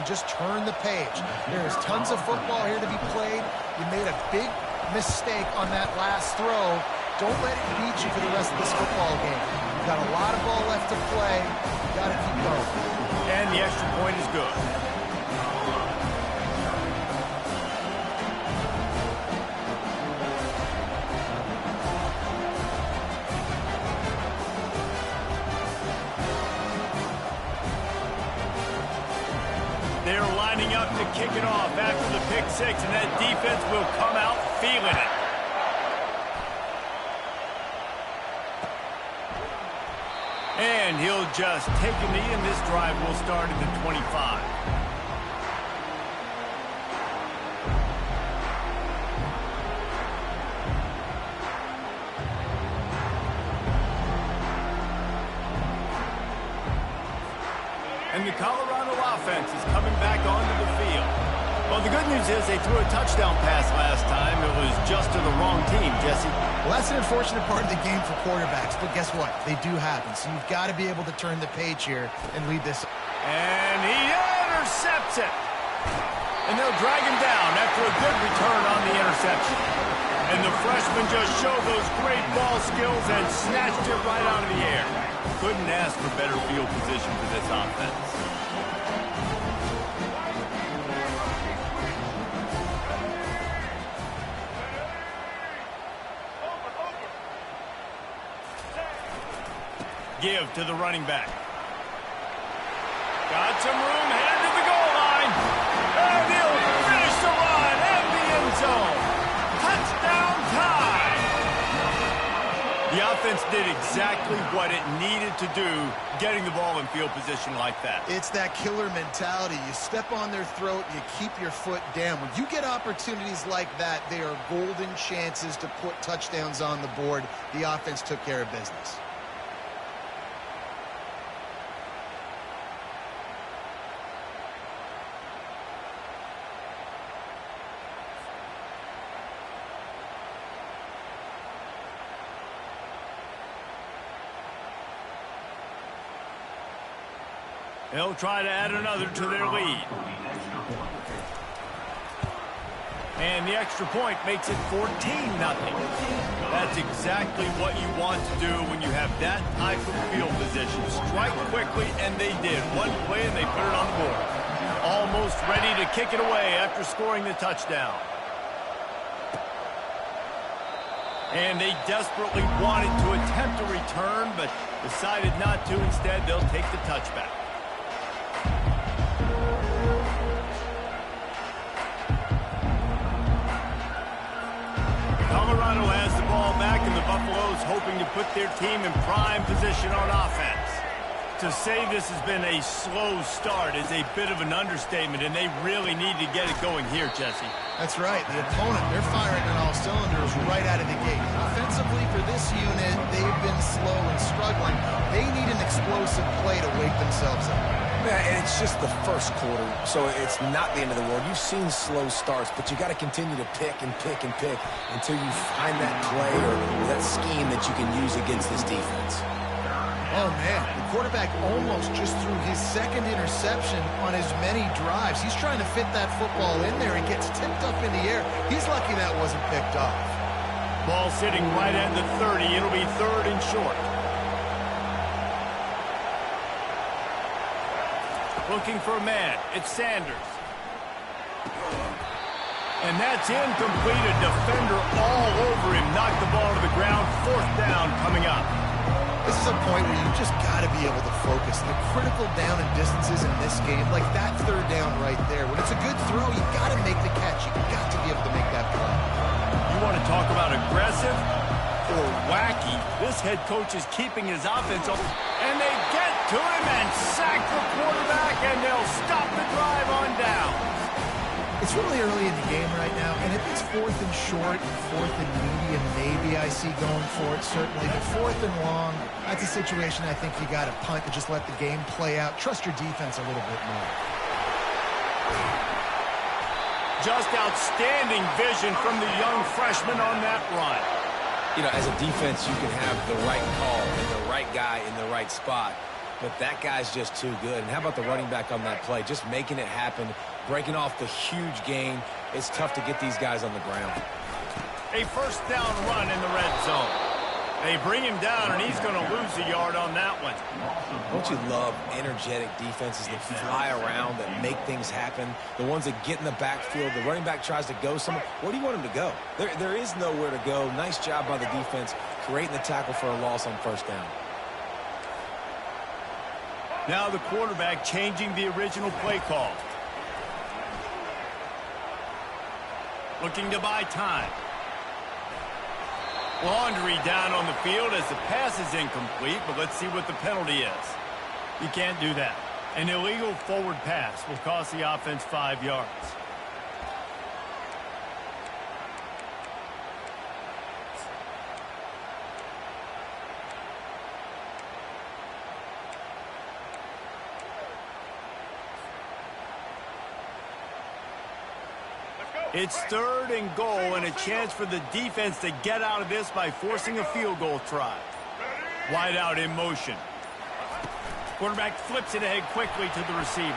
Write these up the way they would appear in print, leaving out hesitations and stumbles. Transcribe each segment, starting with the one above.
just turn the page. There's tons of football here to be played. You made a big mistake on that last throw. Don't let it beat you for the rest of this football game. You've got a lot of ball left to play. You've got to keep going. And the extra point is good. They're lining up to kick it off after the pick six, and that defense will come out feeling it. And he'll just take a knee, and this drive will start at the 25. And the Colorado offense is coming back onto the field. Well, the good news is they threw a touchdown pass last time. It was just to the wrong team, Jesse. Well, that's an unfortunate part of the game for quarterbacks, but guess what? They do happen, so you've got to be able to turn the page here and lead this. And he intercepts it. And they'll drag him down after a good return on the interception. And the freshman just showed those great ball skills and snatched it right out of the air. Couldn't ask for better field position for this offense. Give to the running back. Got some room, headed to the goal line. And he'll finish the run and the end zone. Touchdown time. The offense did exactly what it needed to do, getting the ball in field position like that. It's that killer mentality. You step on their throat, you keep your foot down. When you get opportunities like that, they are golden chances to put touchdowns on the board. The offense took care of business. They'll try to add another to their lead. And the extra point makes it 14-0. That's exactly what you want to do when you have that type of field position. Strike quickly, and they did. One play, and they put it on the board. Almost ready to kick it away after scoring the touchdown. And they desperately wanted to attempt a return, but decided not to. Instead, they'll take the touchback. Colorado has the ball back, and the Buffaloes hoping to put their team in prime position on offense. To say this has been a slow start is a bit of an understatement, and they really need to get it going here, Jesse. That's right. The opponent, they're firing on all cylinders right out of the gate. Offensively for this unit, they've been slow and struggling. They need an explosive play to wake themselves up. Yeah, and it's just the first quarter, so it's not the end of the world. You've seen slow starts, but you got to continue to pick and pick and pick until you find that play or that scheme that you can use against this defense. Oh, man, the quarterback almost just threw his second interception on as many drives. He's trying to fit that football in there. It gets tipped up in the air. He's lucky that wasn't picked off. Ball sitting right at the 30. It'll be third and short. Looking for a man. It's Sanders. And that's incomplete. A defender all over him. Knocked the ball to the ground. Fourth down coming up. This is a point where you just got to be able to focus. The critical down and distances in this game, like that third down right there. When it's a good throw, you got to make the catch. You got to be able to make that play. You want to talk about aggressive or wacky? This head coach is keeping his offense open. And they get to him and sack the quarterback, and they'll stop the drive on down. It's really early in the game right now, and if it's fourth and short, fourth and medium, maybe I see going for it, certainly. But fourth and long, that's a situation I think you got to punt and just let the game play out. Trust your defense a little bit more. Just outstanding vision from the young freshman on that run. You know, as a defense, you can have the right call and the right guy in the right spot. but that guy's just too good. And how about the running back on that play? Just making it happen, breaking off the huge gain. It's tough to get these guys on the ground. A first down run in the red zone. They bring him down, and he's going to lose a yard on that one. Don't you love energetic defenses that fly around, that make things happen? The ones that get in the backfield, the running back tries to go somewhere. Where do you want him to go? There is nowhere to go. Nice job by the defense creating the tackle for a loss on first down. Now the quarterback changing the original play call. Looking to buy time. Laundry down on the field as the pass is incomplete, but let's see what the penalty is. You can't do that. An illegal forward pass will cost the offense 5 yards. It's 3rd and goal and a chance for the defense to get out of this by forcing a field goal try. Wide out in motion. Quarterback flips it ahead quickly to the receiver.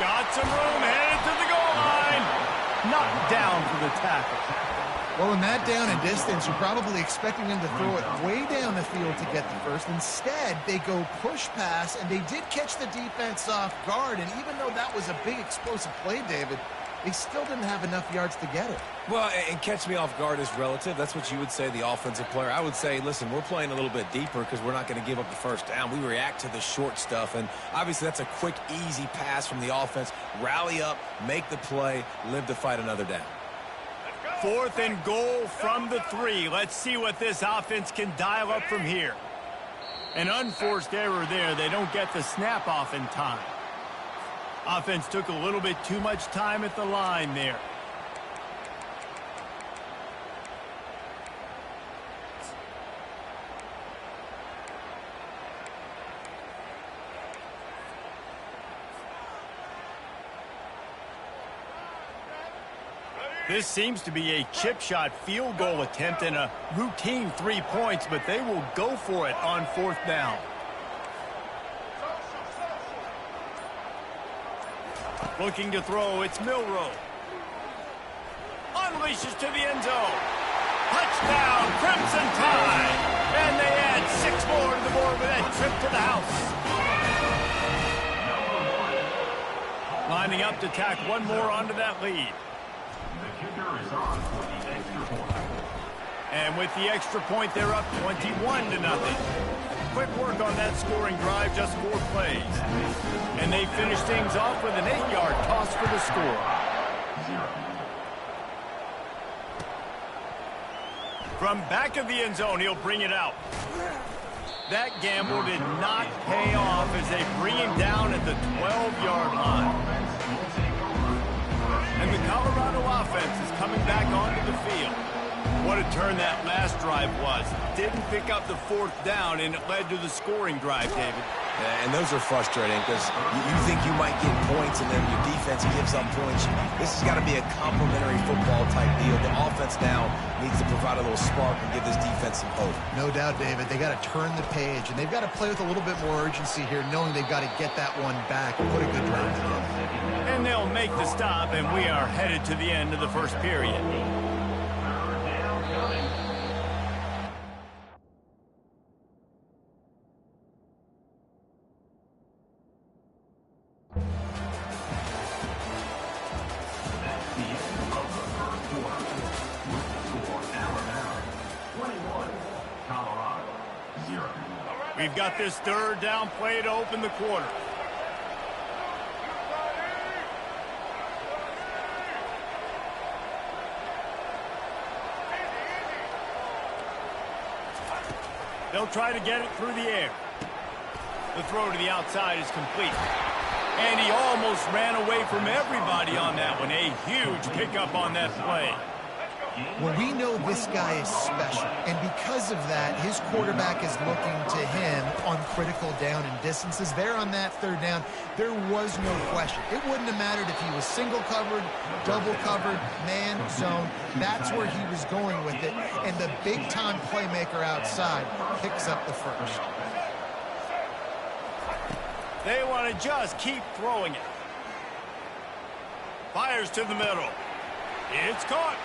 Got some room, headed to the goal line. Knocked down for the tackle. Well, in that down and distance, you're probably expecting them to throw it way down the field to get the first. Instead, they go push pass, and they did catch the defense off guard. And even though that was a big explosive play, David, they still didn't have enough yards to get it. Well, and catch me off guard is relative. That's what you would say, the offensive player. I would say, listen, we're playing a little bit deeper because we're not going to give up the first down. We react to the short stuff, and obviously that's a quick, easy pass from the offense. Rally up, make the play, live to fight another down. 4th and goal from the 3. Let's see what this offense can dial up from here. An unforced error there. They don't get the snap off in time. Offense took a little bit too much time at the line there. This seems to be a chip shot field goal attempt and a routine 3 points, but they will go for it on 4th down. Looking to throw, it's Milroe. Unleashes to the end zone. Touchdown, Crimson Tide. And they add 6 more to the board with that trip to the house. Lining up to tack one more onto that lead. And with the extra point, they're up 21-0. Quick work on that scoring drive, just 4 plays. And they finish things off with an 8-yard toss for the score. From back of the end zone, he'll bring it out. That gamble did not pay off as they bring him down at the 12-yard line. And the Colorado offense is coming back onto the field. What a turn that last drive was. Didn't pick up the 4th down, and it led to the scoring drive, David. Yeah, and those are frustrating because you think you might get points and then your defense gives up points. This has got to be a complementary football type deal. The offense now needs to provide a little spark and give this defense some hope. No doubt, David. They got to turn the page, and they've got to play with a little bit more urgency here, knowing they've got to get that one back and put a good drive together. And they'll make the stop, and we are headed to the end of the first period. We've got this 3rd down play to open the quarter. They'll try to get it through the air. The throw to the outside is complete. And he almost ran away from everybody on that one. A huge pickup on that play. Well, we know this guy is special, and because of that, his quarterback is looking to him on critical down and distances. There on that third down, there was no question. It wouldn't have mattered if he was single covered, double covered, man, zone. That's where he was going with it, and the big-time playmaker outside picks up the first. They want to just keep throwing it. Fires to the middle. It's caught.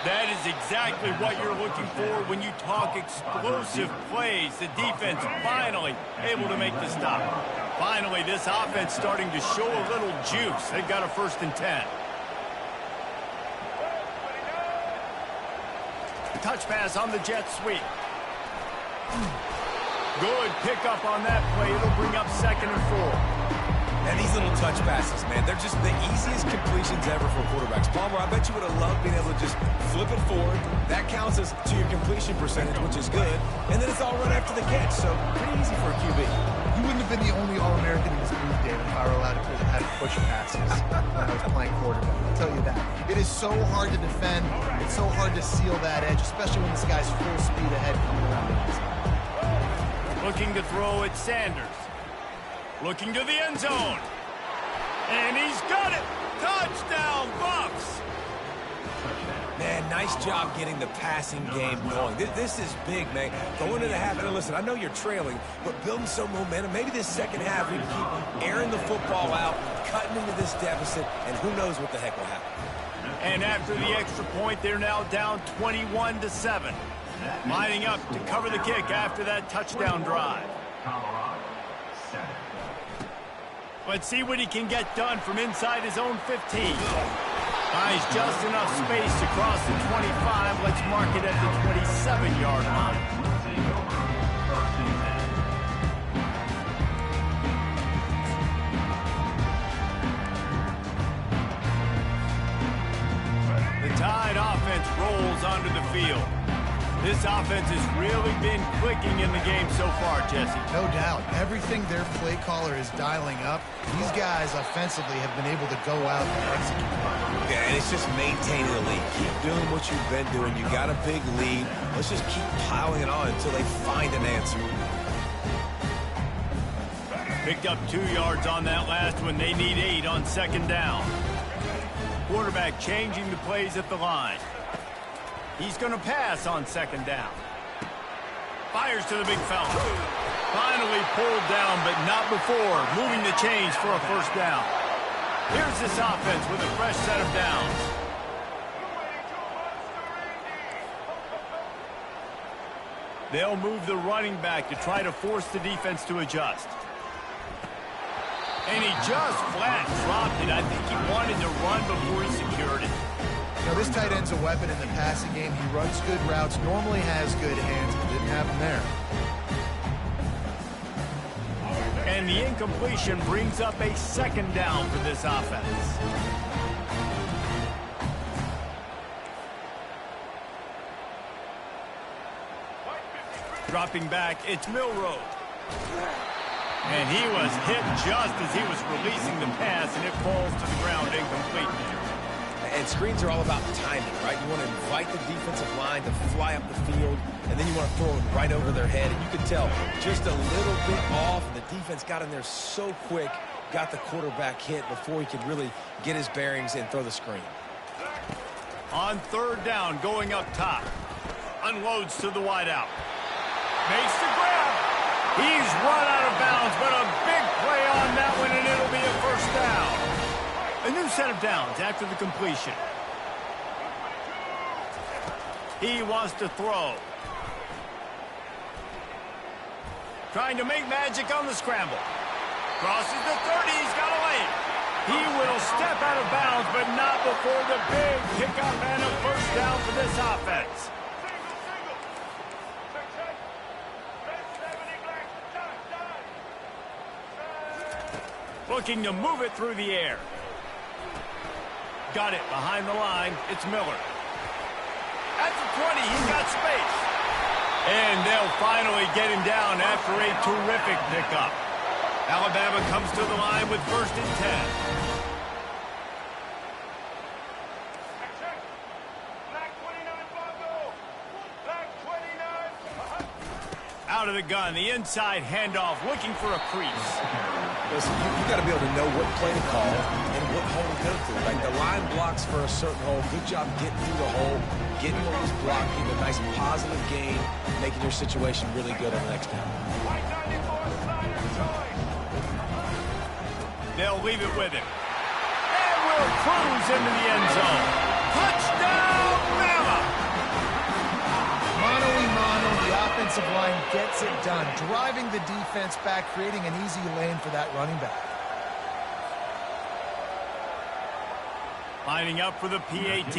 That is exactly what you're looking for when you talk explosive plays. The defense finally able to make the stop. Finally, this offense starting to show a little juice. They've got a 1st and 10. Touch pass on the jet sweep. Good pickup on that play. It'll bring up 2nd and 4. And these little touch passes, man, they're just the easiest completions ever for quarterbacks. Palmer, I bet you would have loved being able to just flip it forward. That counts as to your completion percentage, which is good. And then it's all right after the catch, so pretty easy for a QB. You wouldn't have been the only All-American in this league, David, if I were allowed to have push passes when I was playing quarterback. I'll tell you that. It is so hard to defend. It's so hard to seal that edge, especially when this guy's full speed ahead coming around the inside. Looking to throw at Sanders. Looking to the end zone. And he's got it. Touchdown, Bucs. Man, nice job getting the passing game going. This is big, man. Going into the half, and listen, I know you're trailing, but building some momentum. Maybe this second half we can keep airing the football out, cutting into this deficit, and who knows what the heck will happen. And after the extra point, they're now down 21-7. Lining up to cover the kick after that touchdown drive. Let's see what he can get done from inside his own 15. Finds just enough space to cross the 25. Let's mark it at the 27-yard line. The Tide offense rolls onto the field. This offense has really been clicking in the game so far, Jesse. No doubt. Everything their play caller is dialing up, these guys offensively have been able to go out and execute. Yeah, and it's just maintaining the lead. Keep doing what you've been doing. You got a big lead. Let's just keep piling it on until they find an answer. Picked up 2 yards on that last one. They need 8 on 2nd down. Quarterback changing the plays at the line. He's going to pass on 2nd down. Fires to the big fella. Finally pulled down, but not before. Moving the chains for a 1st down. Here's this offense with a fresh set of downs. They'll move the running back to try to force the defense to adjust. And he just flat dropped it. I think he wanted to run before he secured it. You know, this tight end's a weapon in the passing game. He runs good routes, normally has good hands, but didn't happen there. And the incompletion brings up a 2nd down for this offense. Dropping back, it's Milroe. And he was hit just as he was releasing the pass, and it falls to the ground incomplete. And screens are all about timing, right? You want to invite the defensive line to fly up the field, and then you want to throw it right over their head. And you can tell just a little bit off, and the defense got in there so quick, got the quarterback hit before he could really get his bearings and throw the screen. On 3rd down, going up top. Unloads to the wideout. Makes the grab. He's run out of bounds, but a big play on that one, and it'll be a 1st down. A new set of downs after the completion. He wants to throw. Trying to make magic on the scramble. Crosses the 30. He's got a lane. He will step out of bounds, but not before the big pickup and a 1st down for this offense. Looking to move it through the air. Got it behind the line. It's Miller. At the 20, he's got space. And they'll finally get him down after a terrific pickup. Alabama comes to the line with 1st and 10. Out of the gun, the inside handoff, looking for a crease. Listen, you got to be able to know what play to call and what hole to go through. Like the line blocks for a certain hole. Good job getting through the hole, getting what was blocking, a nice positive gain, making your situation really good on the next down. They'll leave it with him. And will cruise into the end zone. Touchdown, Bama! Mano-a-mano, the offensive line gets it done, driving the defense back, creating an easy lane for that running back. Lining up for the PAT.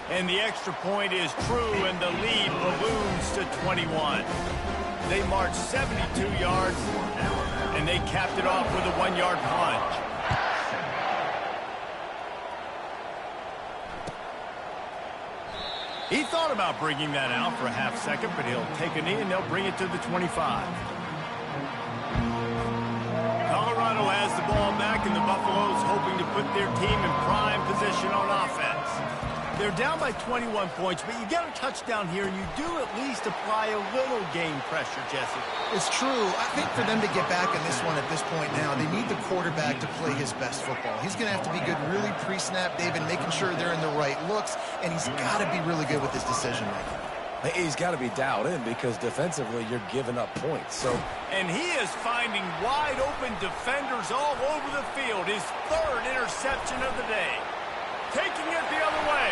And the extra point is true, and the lead balloons to 21. They marched 72 yards, and they capped it off with a 1-yard plunge. He thought about bringing that out for a half second, but he'll take a knee, and they'll bring it to the 25. Colorado has the ball back, and the Buffaloes hoping to put their team in prime position on offense. They're down by 21 points, but you get a touchdown here, and you do at least apply a little game pressure, Jesse. It's true. I think for them to get back in this one at this point now, they need the quarterback to play his best football. He's going to have to be good really pre-snap, David, making sure they're in the right looks, and he's got to be really good with his decision-making. He's got to be dialed in because defensively you're giving up points. And he is finding wide-open defenders all over the field. His third interception of the day. Taking it the other way.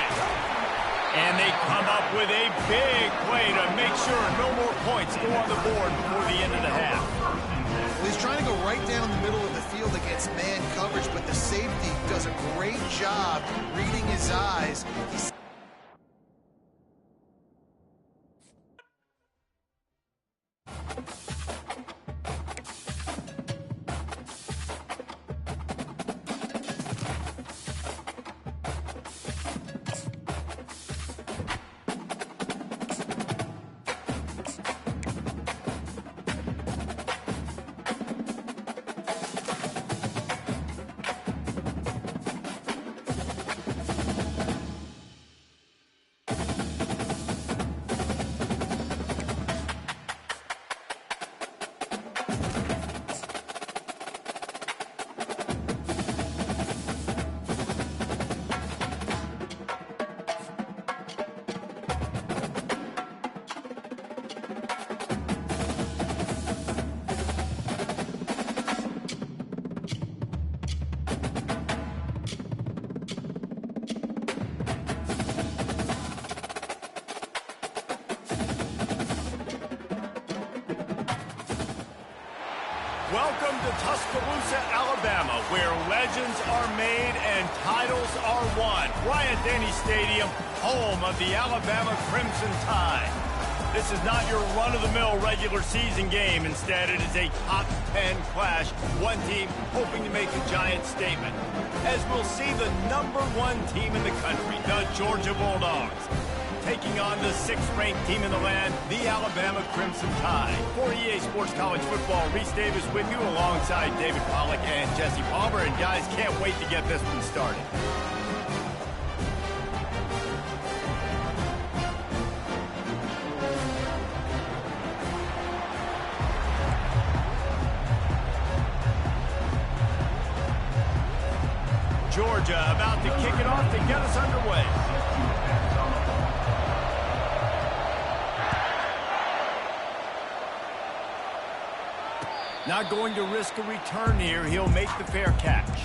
And they come up with a big play to make sure no more points go on the board before the end of the half. Well, he's trying to go right down the middle of the field against man coverage, but the safety does a great job reading his eyes. Welcome to Tuscaloosa, Alabama, where legends are made and titles are won. Bryant-Denny Stadium, home of the Alabama Crimson Tide. This is not your run-of-the-mill regular season game. Instead, it is a top 10 clash. One team hoping to make a giant statement. As we'll see the #1 team in the country, the Georgia Bulldogs, taking on the 6th-ranked team in the land, the Alabama Crimson Tide. For EA Sports College Football, Reese Davis with you alongside David Pollack and Jesse Palmer. And guys, can't wait to get this one started. Georgia about to kick it off to get us underway. Not going to risk a return here. He'll make the fair catch.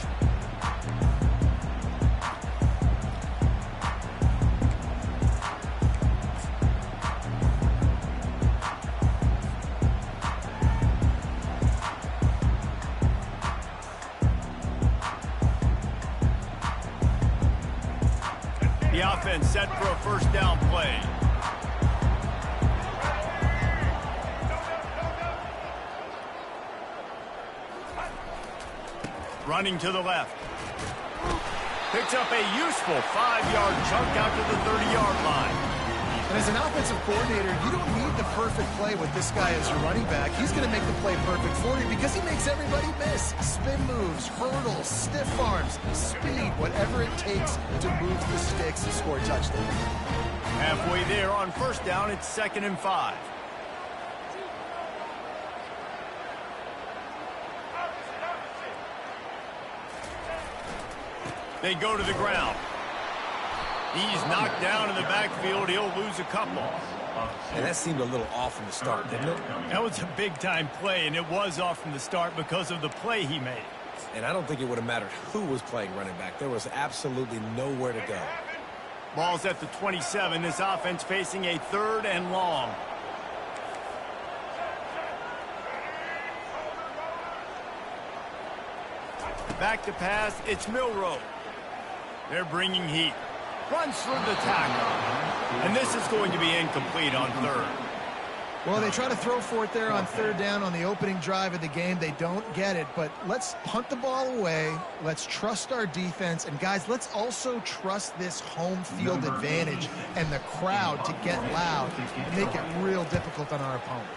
The offense set for a first down play. Running to the left. Picks up a useful 5-yard chunk out to the 30-yard line. And as an offensive coordinator, you don't need the perfect play with this guy as your running back. He's going to make the play perfect for you because he makes everybody miss. Spin moves, hurdles, stiff arms, speed, whatever it takes to move the sticks and score a touchdown. Halfway there on first down, it's 2nd and 5. They go to the ground. He's knocked down in the backfield. He'll lose a couple. And that seemed a little off from the start, didn't it? That was a big-time play, and it was off from the start because of the play he made. And I don't think it would have mattered who was playing running back. There was absolutely nowhere to go. Ball's at the 27. This offense facing a 3rd and long. Back to pass. It's Milroe. They're bringing heat. Runs through the tackle. And this is going to be incomplete on 3rd. Well, they try to throw for it there on 3rd down on the opening drive of the game. They don't get it, but let's punt the ball away. Let's trust our defense. And, guys, let's also trust this home field advantage and the crowd to get loud and make it real difficult on our opponent.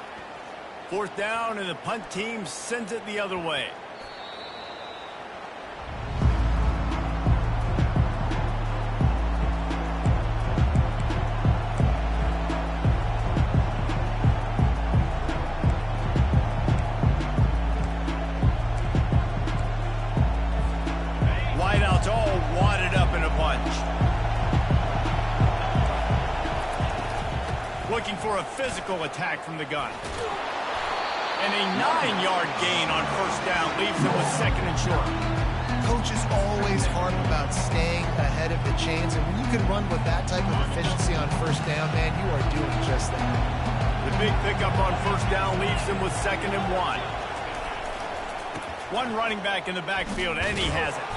4th down, and the punt team sends it the other way. Looking for a physical attack from the gun. And a 9-yard gain on 1st down leaves them with 2nd and short. Coaches always harp about staying ahead of the chains, and when you can run with that type of efficiency on 1st down, man, you are doing just that. The big pickup on 1st down leaves them with 2nd and 1. One running back in the backfield, and he has it.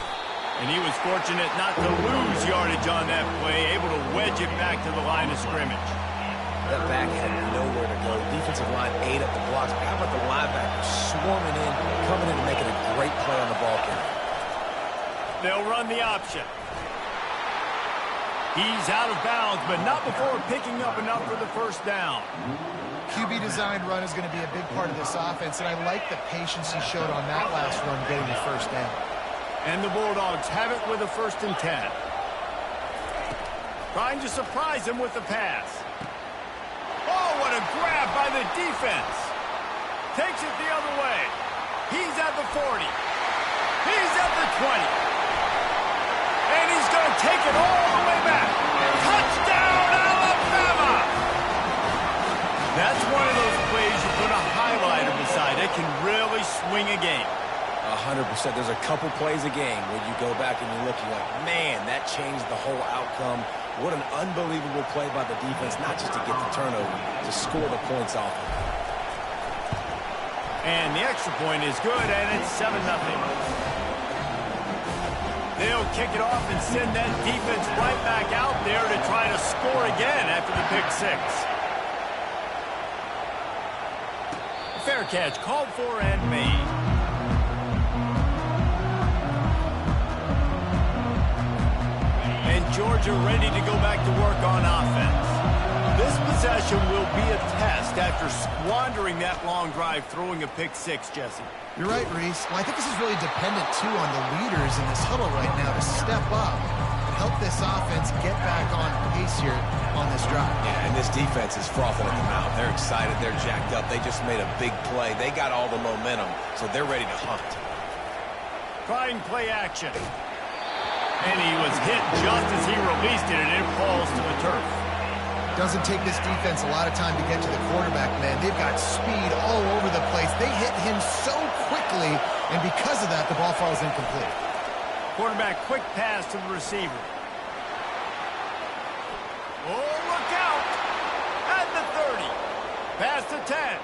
And he was fortunate not to lose yardage on that play, able to wedge it back to the line of scrimmage. That back had nowhere to go. Defensive line ate up the blocks. How about the linebackers swarming in, coming in and making a great play on the ball carrier? They'll run the option. He's out of bounds, but not before picking up enough for the 1st down. QB designed run is going to be a big part of this offense, and I like the patience he showed on that last run getting the 1st down. And the Bulldogs have it with a 1st and 10. Trying to surprise him with the pass. Oh, what a grab by the defense. Takes it the other way. He's at the 40. He's at the 20. And he's going to take it all the way back. Touchdown, Alabama! That's one of those plays you put a highlighter beside. It can really swing a game. 100%. There's a couple plays a game where you go back and you look, you're like, man, that changed the whole outcome. What an unbelievable play by the defense, not just to get the turnover, to score the points off of it. And the extra point is good, and it's 7-0. They'll kick it off and send that defense right back out there to try to score again after the pick 6. Fair catch called for and made. Georgia ready to go back to work on offense. This possession will be a test after squandering that long drive throwing a pick 6, Jesse. You're right, Reese. Well, I think this is really dependent, too, on the leaders in this huddle right now to step up and help this offense get back on pace here on this drive. Yeah, and this defense is frothing at the mouth. They're excited. They're jacked up. They just made a big play. They got all the momentum, so they're ready to hunt. Trying play action. And he was hit just as he released it, and it falls to the turf. Doesn't take this defense a lot of time to get to the quarterback, man. They've got speed all over the place. They hit him so quickly, and because of that, the ball falls incomplete. Quarterback quick pass to the receiver. Oh, look out! At the 30. Pass to 10.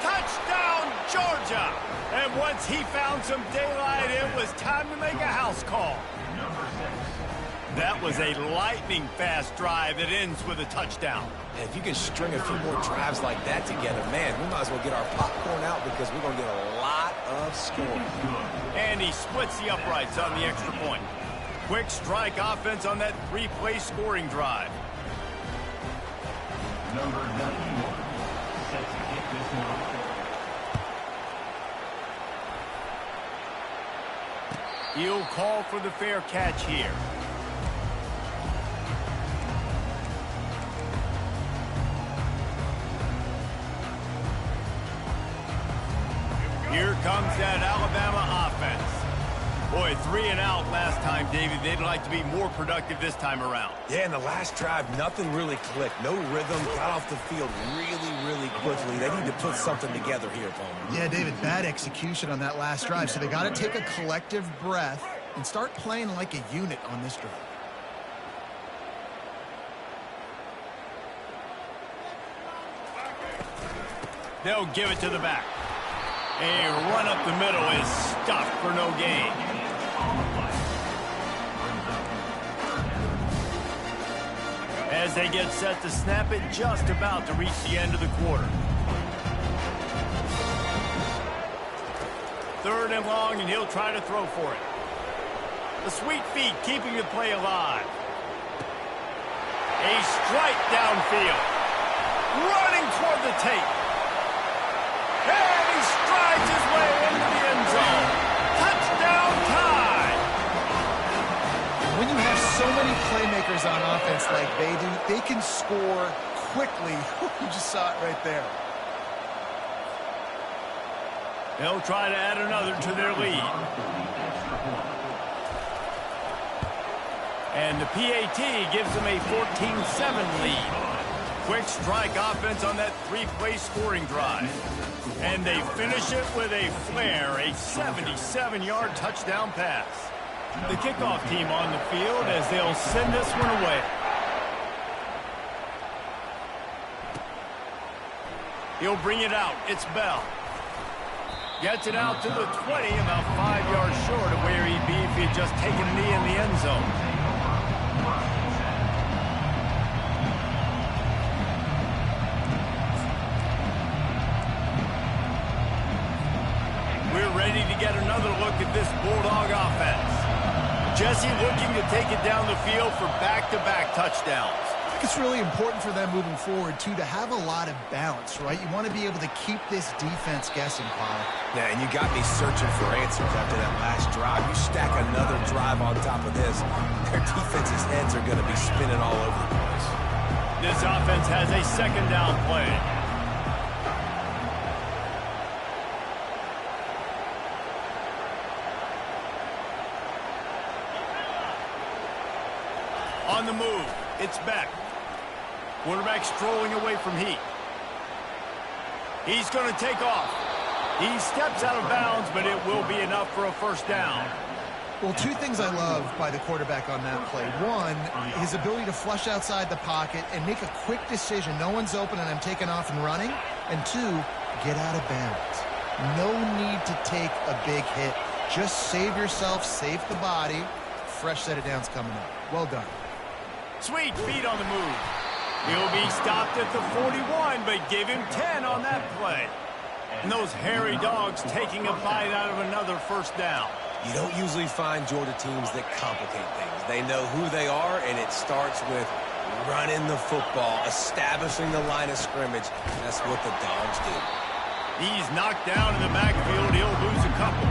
Touchdown, Georgia! And once he found some daylight, it was time to make a house call. That was a lightning-fast drive that ends with a touchdown. And if you can string a few more drives like that together, man, we might as well get our popcorn out because we're going to get a lot of scoring. And he splits the uprights on the extra point. Quick strike offense on that 3-play scoring drive. Number 91, set to kick this one. He'll call for the fair catch here. Here comes that Alabama offense. Boy, 3 and out last time, David. They'd like to be more productive this time around. Yeah, in the last drive, nothing really clicked. No rhythm, got off the field really quickly. They need to put something together here, Bowman. Yeah, David, bad execution on that last drive. So they got to take a collective breath and start playing like a unit on this drive. They'll give it to the back. A run up the middle is stuffed for no gain. As they get set to snap it, just about to reach the end of the quarter. 3rd and long, and he'll try to throw for it. The sweet feet keeping the play alive. A strike downfield. Running toward the tape. And he strides his way into the end zone. Touchdown time! When you have so many playmakers on offense like they do, they can score quickly. You just saw it right there. They'll try to add another to their lead. And the PAT gives them a 14-7 lead. Quick strike offense on that 3-play scoring drive. And they finish it with a flare, a 77-yard touchdown pass. The kickoff team on the field as they'll send this one away. He'll bring it out. It's Bell. Gets it out to the 20, about 5 yards short of where he'd be if he had just taken a knee in the end zone. We're ready to get another look at this Bulldog offense. Jesse looking to take it down the field for back-to-back touchdowns. I think it's really important for them moving forward, too, to have a lot of balance, right? You want to be able to keep this defense guessing, Paul. Yeah, and you got me searching for answers after that last drive. You stack another drive on top of this, their defense's heads are going to be spinning all over the place. This offense has a 2nd down play. On the move, it's Beck. Quarterback strolling away from Heat. He's going to take off. He steps out of bounds, but it will be enough for a 1st down. Well, 2 things I love by the quarterback on that play. 1, his ability to flush outside the pocket and make a quick decision. No one's open and I'm taking off and running. And 2, get out of bounds. No need to take a big hit. Just save yourself, save the body. Fresh set of downs coming up. Well done. Sweet feet on the move. He'll be stopped at the 41, but give him 10 on that play. And those hairy dogs taking a bite out of another 1st down. You don't usually find Georgia teams that complicate things. They know who they are, and it starts with running the football, establishing the line of scrimmage. That's what the Dogs do. He's knocked down in the backfield. He'll lose a couple.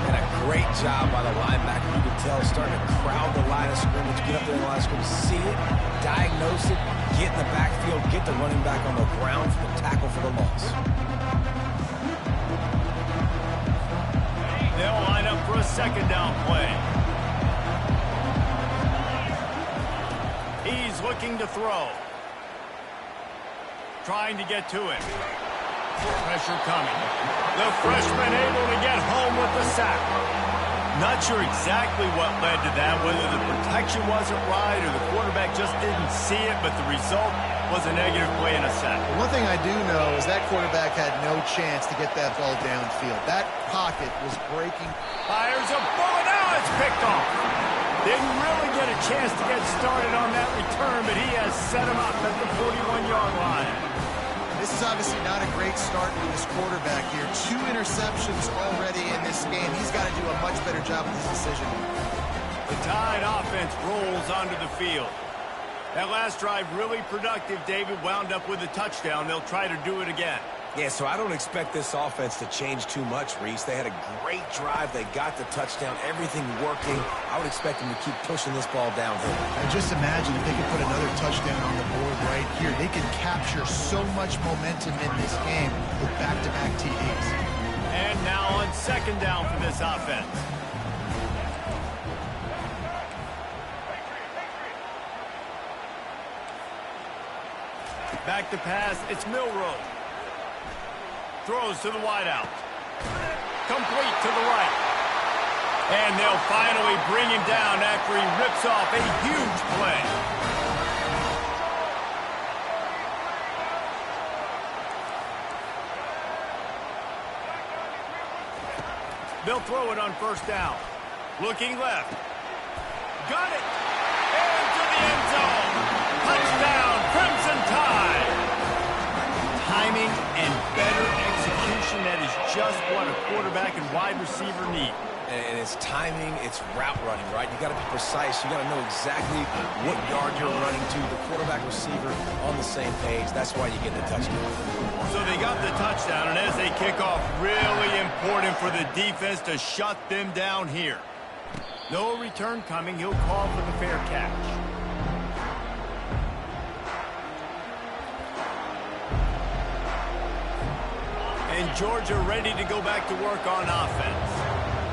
And a great job by the linebacker. You can tell, starting to crowd the line of scrimmage, get up there in the line of scrimmage, see it, diagnose it, get in the backfield, get the running back on the ground for the tackle for the loss. They'll line up for a 2nd down play. He's looking to throw. Trying to get to it. Pressure coming. The freshman able to get home with the sack. Not sure exactly what led to that, whether the protection wasn't right or the quarterback just didn't see it, but the result was a negative play and a sack. One thing I do know is that quarterback had no chance to get that ball downfield. That pocket was breaking. Fires a bullet. Now it's picked off. Didn't really get a chance to get started on that return, but he has set him up at the 41-yard line. This is obviously not a great start for this quarterback here. 2 interceptions already in this game. He's got to do a much better job with his decision. The Tide offense rolls onto the field. That last drive really productive. David wound up with a touchdown. They'll try to do it again. Yeah, so I don't expect this offense to change too much, Reese. They had a great drive. They got the touchdown, everything working. I would expect them to keep pushing this ball downhill. And just imagine if they could put another touchdown on the board right here. They could capture so much momentum in this game with back-to-back TDs. And now on second down for this offense. Back to pass, it's Milroe. Throws to the wideout. Complete to the right. And they'll finally bring him down after he rips off a huge play. They'll throw it on first down. Looking left. Got it. Into the end zone. Touchdown, Crimson Tide. Timing and better execution, that is just what a quarterback and wide receiver need. And it's timing, it's route running, right? You got to be precise. You got to know exactly what yard you're running to. The quarterback receiver on the same page. That's why you get the touchdown. So they got the touchdown, and as they kick off, really important for the defense to shut them down here. No return coming. He'll call for the fair catch. And Georgia ready to go back to work on offense.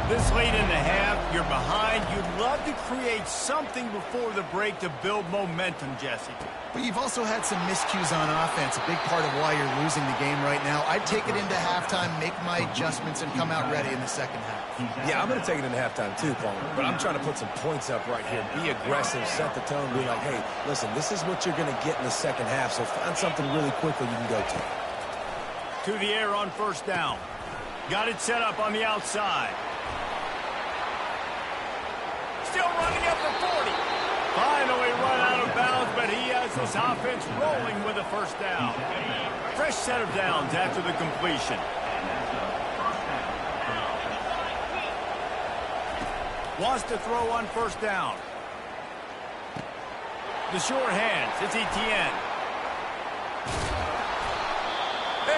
This late in the half, you're behind. You'd love to create something before the break to build momentum, Jesse. But you've also had some miscues on offense, a big part of why you're losing the game right now. I'd take it into halftime, make my adjustments, and come out ready in the second half. Yeah, I'm going to take it into halftime too, Paul. But I'm trying to put some points up right here. Be aggressive, set the tone, be like, hey, listen, this is what you're going to get in the second half, so find something really quickly you can go to. To the air on first down. Got it set up on the outside. Still running up the 40. Finally run out of bounds, but he has this offense rolling with a first down. Fresh set of downs after the completion. Wants to throw on first down. The sure hands. It's Etienne.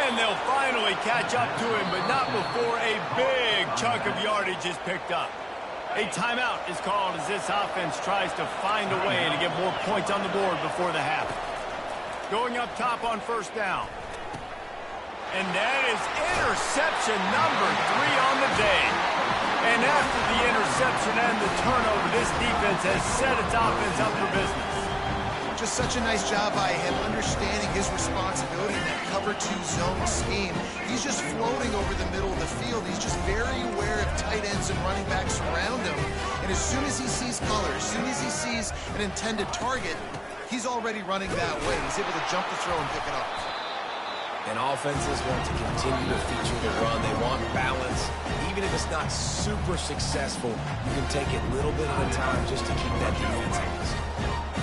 And they'll finally catch up to him, but not before a big chunk of yardage is picked up. A timeout is called as this offense tries to find a way to get more points on the board before the half. Going up top on first down. And that is interception number 3 on the day. And after the interception and the turnover, this defense has set its offense up for business. Just such a nice job by him understanding his responsibility in that cover-2 zone scheme. He's just floating over the middle of the field. He's just very aware of tight ends and running backs around him. And as soon as he sees color, as soon as he sees an intended target, he's already running that way. He's able to jump the throw and pick it off. And offenses want to continue to feature the run. They want balance. Even if it's not super successful, you can take it little bit at a time just to keep that defense honest.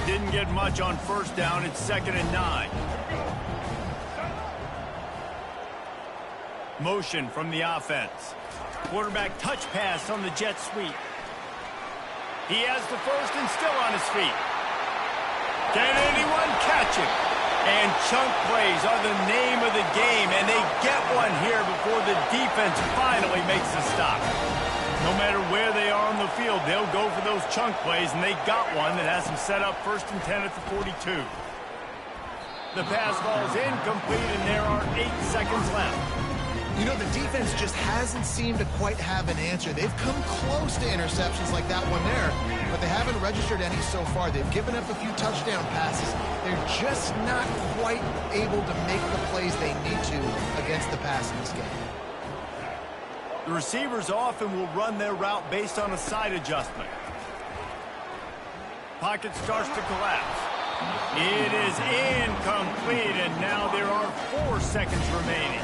Didn't get much on first down. It's 2nd and 9. Motion from the offense. Quarterback touch pass on the jet sweep. He has the first and still on his feet. Can anyone catch him? And chunk plays are the name of the game, and they get one here before the defense finally makes the stop. No matter where they are on the field, they'll go for those chunk plays, and they got one that has them set up 1st and 10 at the 42. The pass falls incomplete, and there are 8 seconds left. You know, the defense just hasn't seemed to quite have an answer. They've come close to interceptions like that one there, but they haven't registered any so far. They've given up a few touchdown passes. They're just not quite able to make the plays they need to against the pass in this game. The receivers often will run their route based on a side adjustment. Pocket starts to collapse. It is incomplete, and now there are 4 seconds remaining.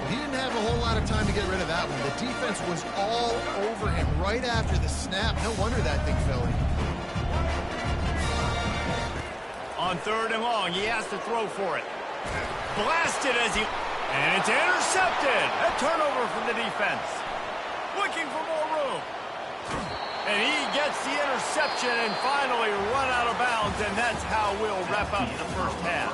He didn't have a whole lot of time to get rid of that one. The defense was all over him right after the snap. No wonder that thing fell in. On 3rd and long, he has to throw for it. Blasted as he... And it's intercepted. A turnover from the defense. Looking for more room. And he gets the interception and finally run out of bounds, and that's how we'll wrap up the first half.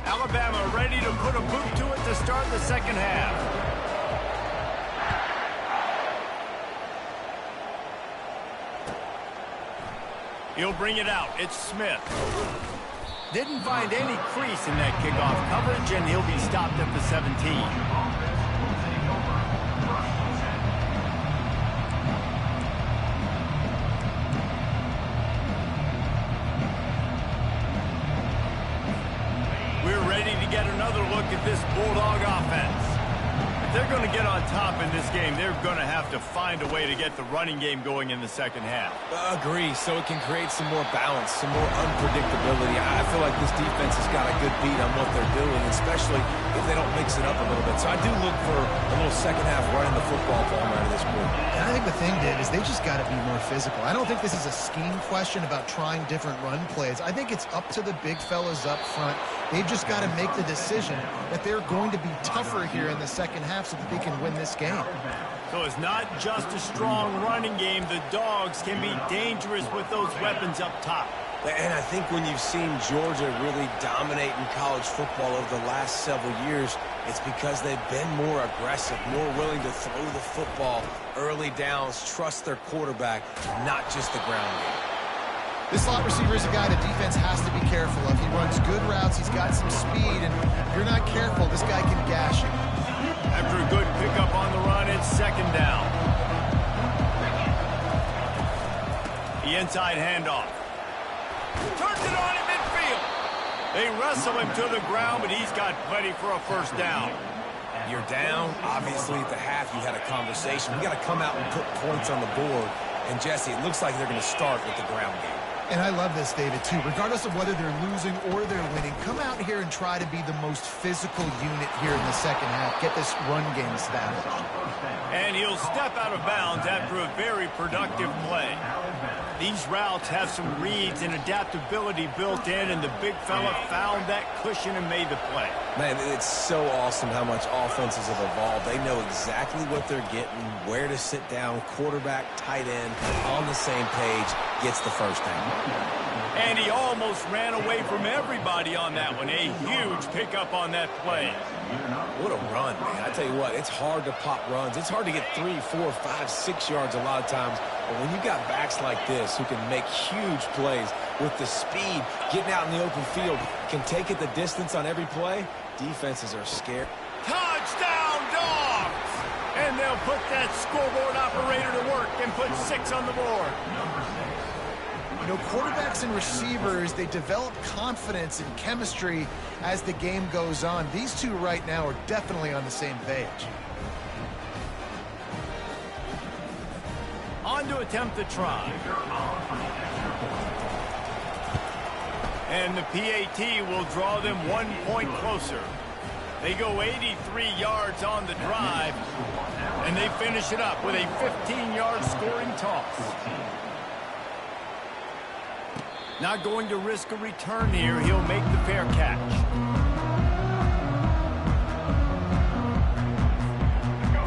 Alabama ready to put a boot to it to start the second half. He'll bring it out. It's Smith. Didn't find any crease in that kickoff coverage, and he'll be stopped at the 17. Get another look at this Bulldog offense. If they're going to get on top in this game, they're going to have to find a way to get the running game going in the second half. Agree, so it can create some more balance, some more unpredictability. I feel like this defense has got a good beat on what they're doing, especially if they don't mix it up a little bit. So I do look for a little second half running the football ball out of this group. And I think the thing, Dave, is they just got to be more physical. I don't think this is a scheme question about trying different run plays. I think it's up to the big fellas up front. They've just got to make the decision that they're going to be tougher here in the second half so that they can win this game. So it's not just a strong running game. The Dogs can be dangerous with those weapons up top. And I think when you've seen Georgia really dominate in college football over the last several years, it's because they've been more aggressive, more willing to throw the football, early downs, trust their quarterback, not just the ground game. This slot receiver is a guy the defense has to be careful of. He runs good routes, he's got some speed, and if you're not careful, this guy can gash you. After a good pickup on the run, it's second down. The inside handoff. Turns it on in midfield. They wrestle him to the ground, but he's got plenty for a first down. You're down. Obviously, at the half, you had a conversation. We got to come out and put points on the board. And, Jesse, it looks like they're going to start with the ground game. And I love this, David, too. Regardless of whether they're losing or they're winning, come out here and try to be the most physical unit here in the second half. Get this run game established. And he'll step out of bounds after a very productive play. These routes have some reads and adaptability built in, and the big fella found that cushion and made the play. Man, it's so awesome how much offenses have evolved. They know exactly what they're getting, where to sit down, quarterback, tight end, on the same page, gets the first down. And he almost ran away from everybody on that one. A huge pickup on that play. What a run, man. I tell you what, it's hard to pop runs. It's hard to get 3, 4, 5, 6 yards a lot of times. But when you got backs like this who can make huge plays with the speed, getting out in the open field, can take it the distance on every play, defenses are scared. Touchdown, Dogs! And they'll put that scoreboard operator to work and put 6 on the board. You know, quarterbacks and receivers, they develop confidence and chemistry as the game goes on. These two right now are definitely on the same page. On to attempt the try. And the PAT will draw them 1 point closer. They go 83 yards on the drive, and they finish it up with a 15-yard scoring toss. Not going to risk a return here. He'll make the fair catch.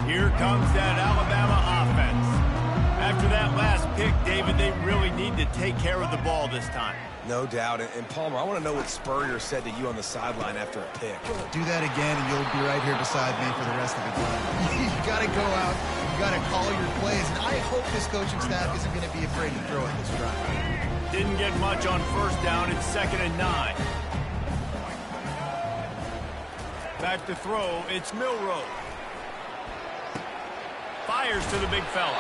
Here comes that Alabama offense. After that last pick, David, they really need to take care of the ball this time. No doubt. And Palmer, I want to know what Spurrier said to you on the sideline after a pick. Do that again, and you'll be right here beside me for the rest of the game. You got to go out. You got to call your plays. And I hope this coaching staff isn't going to be afraid to throw at this drive. Didn't get much on first down. It's 2nd and 9. Back to throw. It's Milroe. Fires to the big fella.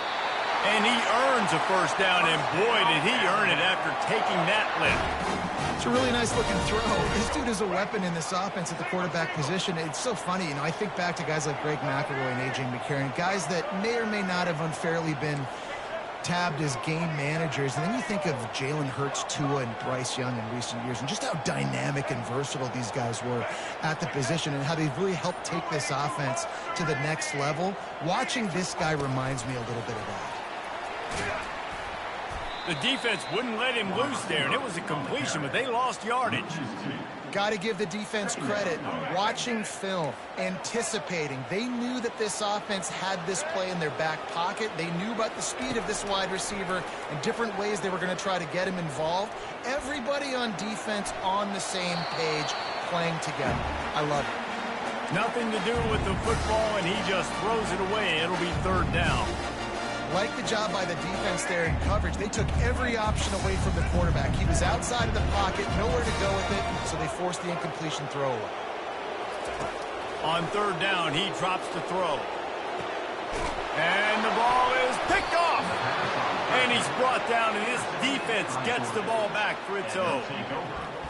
And he earns a first down, and boy, did he earn it after taking that lift. It's a really nice-looking throw. This dude is a weapon in this offense at the quarterback position. It's so funny. You know, I think back to guys like Greg McElroy and A.J. McCarron, guys that may or may not have unfairly been tabbed as game managers. And then you think of Jalen Hurts, Tua, and Bryce Young in recent years, and just how dynamic and versatile these guys were at the position and how they've really helped take this offense to the next level. Watching this guy reminds me a little bit of that. The defense wouldn't let him loose there, and it was a completion, but they lost yardage. Got to give the defense credit. Watching film, anticipating. They knew that this offense had this play in their back pocket. They knew about the speed of this wide receiver and different ways they were going to try to get him involved. Everybody on defense on the same page, playing together. I love it. Nothing to do with the football, and he just throws it away. It'll be 3rd down. Like the job by the defense there in coverage. They took every option away from the quarterback. He was outside of the pocket, nowhere to go with it, so they forced the incompletion throw away. On third down, he drops the throw. And the ball is picked off. And he's brought down, and his defense gets the ball back for its own.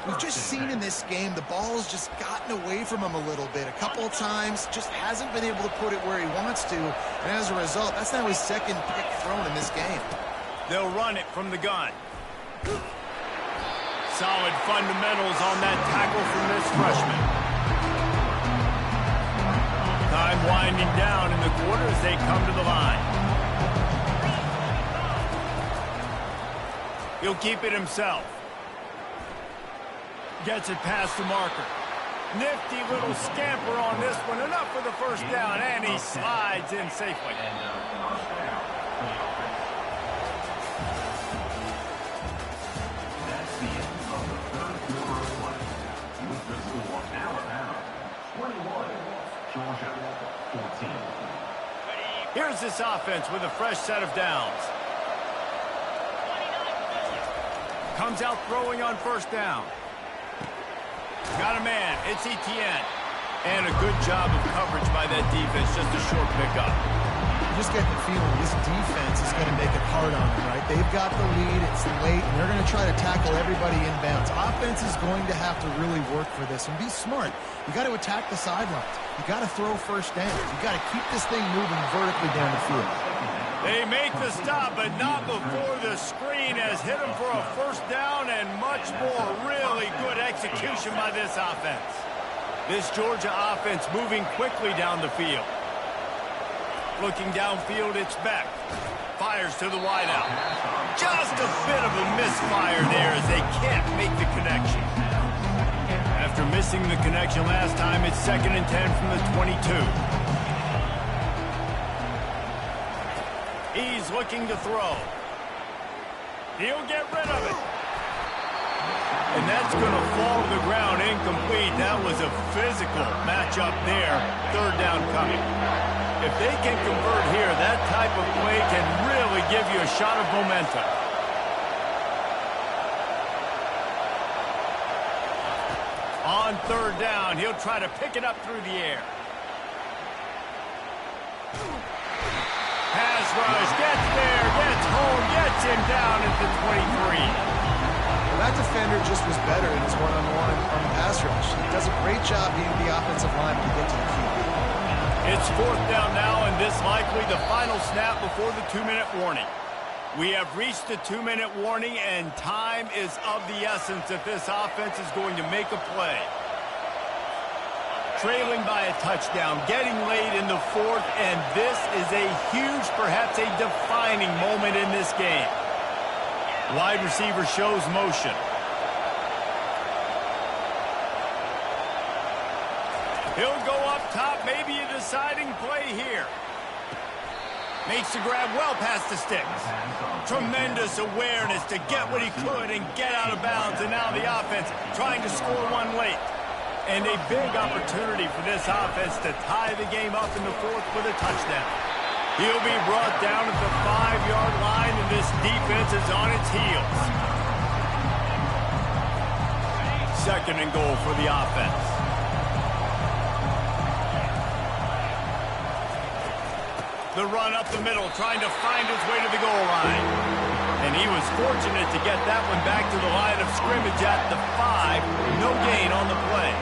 We've just seen in this game the ball has just gotten away from him a little bit. A couple of times, just hasn't been able to put it where he wants to. And as a result, that's now his second pick thrown in this game. They'll run it from the gun. Solid fundamentals on that tackle from this freshman. Time winding down in the quarter as they come to the line. He'll keep it himself. Gets it past the marker. Nifty little scamper on this one. Enough for the first down, and he slides in safely. That's the end of the third quarter of play. With the score, Alabama 21, Georgia 14. Here's this offense with a fresh set of downs. Comes out throwing on first down. Got a man. It's Etienne. And a good job of coverage by that defense. Just a short pickup. You just get the feeling this defense is going to make it hard on them, right? They've got the lead. It's late, and they're going to try to tackle everybody inbounds. Offense is going to have to really work for this and be smart. You got to attack the sidelines. You got to throw first down. You got to keep this thing moving vertically down the field. They make the stop, but not before the screen has hit them for a first down and much more. Really good execution by this offense. This Georgia offense moving quickly down the field. Looking downfield, it's Beck. Fires to the wideout. Just a bit of a misfire there as they can't make the connection. After missing the connection last time, it's 2nd and 10 from the 22. He's looking to throw. He'll get rid of it. And that's going to fall to the ground incomplete. That was a physical matchup there. Third down coming. If they can convert here, that type of play can really give you a shot of momentum. On third down, he'll try to pick it up through the air. Pass rush, gets there, gets home, gets him down at the 23. Well, that defender just was better in his one-on-one on the pass rush. He does a great job beating the offensive line to get to the QB. It's fourth down now, and this likely the final snap before the 2-minute warning. We have reached the 2-minute warning, and time is of the essence if this offense is going to make a play. Trailing by a touchdown, getting late in the fourth, and this is a huge, perhaps a defining moment in this game. Wide receiver shows motion. He'll go up top, maybe a deciding play here. Makes the grab well past the sticks. Tremendous awareness to get what he could and get out of bounds, and now the offense trying to score one late. And a big opportunity for this offense to tie the game up in the fourth with a touchdown. He'll be brought down at the 5-yard line, and this defense is on its heels. 2nd and goal for the offense. The run up the middle, trying to find his way to the goal line. And he was fortunate to get that one back to the line of scrimmage at the 5. No gain on the play.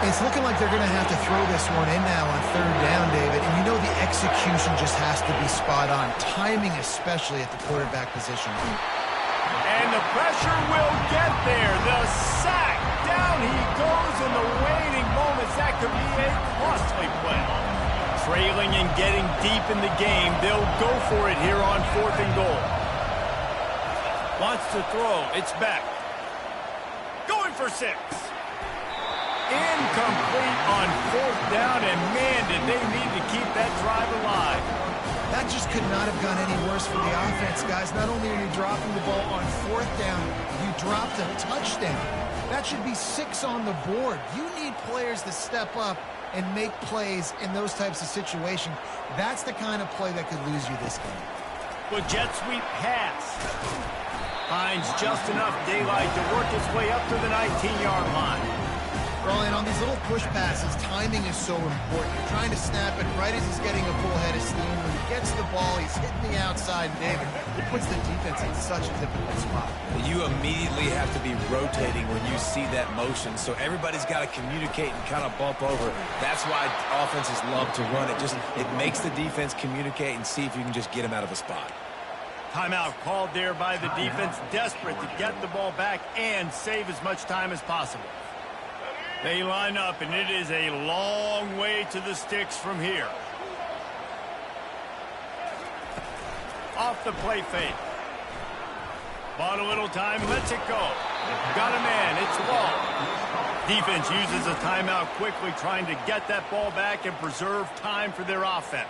It's looking like they're going to have to throw this one in now on third down, David. And you know the execution just has to be spot on. Timing especially at the quarterback position. And the pressure will get there. The sack. Down he goes in the waiting moments. That could be a costly play. Trailing and getting deep in the game. They'll go for it here on 4th and goal. Wants to throw. It's back. Going for 6. Incomplete on 4th down, and man, did they need to keep that drive alive. That just could not have gone any worse for the offense, guys. Not only are you dropping the ball on 4th down, you dropped a touchdown. That should be 6 on the board. You need players to step up and make plays in those types of situations. That's the kind of play that could lose you this game. With jet sweep pass. Finds just enough daylight to work his way up to the 19-yard line. Well, and on these little push passes, timing is so important. You're trying to snap it right as he's getting a full head of steam. When he gets the ball, he's hitting the outside, and David, it puts the defense in such a difficult spot. You immediately have to be rotating when you see that motion, so everybody's got to communicate and kind of bump over. That's why offenses love to run it. It makes the defense communicate and see if you can just get him out of a spot. Timeout called there by the defense, desperate to get the ball back and save as much time as possible. They line up, and it is a long way to the sticks from here. Off the play fake. Bought a little time, lets it go. Got a man, it's long. Defense uses a timeout quickly, trying to get that ball back and preserve time for their offense.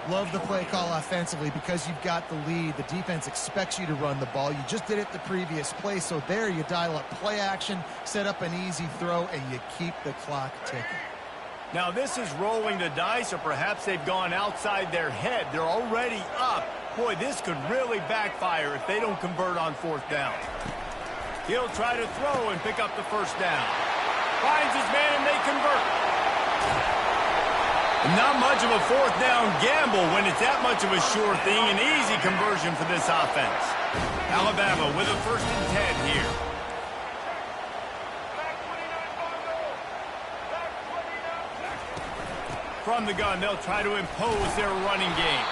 Love the play call offensively because you've got the lead. The defense expects you to run the ball. You just did it the previous play, so there you dial up play action, set up an easy throw, and you keep the clock ticking. Now this is rolling the dice, or perhaps they've gone outside their head. They're already up. Boy, this could really backfire if they don't convert on fourth down. He'll try to throw and pick up the first down. Finds his man and they convert. Not much of a fourth down gamble when it's that much of a sure thing. An easy conversion for this offense. Alabama with a 1st and 10 here. From the gun, they'll try to impose their running game.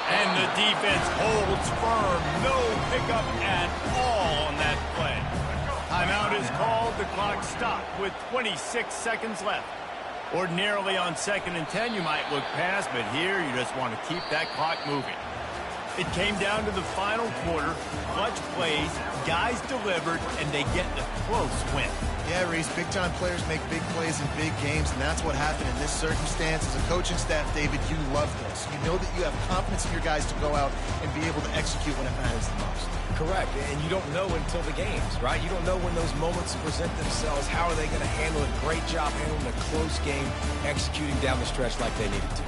And the defense holds firm. No pickup at all on that play. Timeout is called. The clock stopped with 26 seconds left. Ordinarily on 2nd and 10, you might look past, but here you just want to keep that clock moving. It came down to the final quarter. Clutch plays, guys delivered, and they get the close win. Yeah, Reese, big-time players make big plays in big games, and that's what happened in this circumstance. As a coaching staff, David, you love this. You know that you have confidence in your guys to go out and be able to execute when it matters the most. Correct, and you don't know until the games, right? You don't know when those moments present themselves. How are they going to handle it? Great job handling a close game, executing down the stretch like they needed to.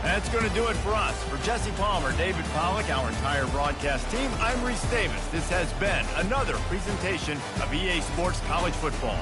That's going to do it for us. For Jesse Palmer, David Pollack, our entire broadcast team, I'm Reese Davis. This has been another presentation of EA Sports College Football.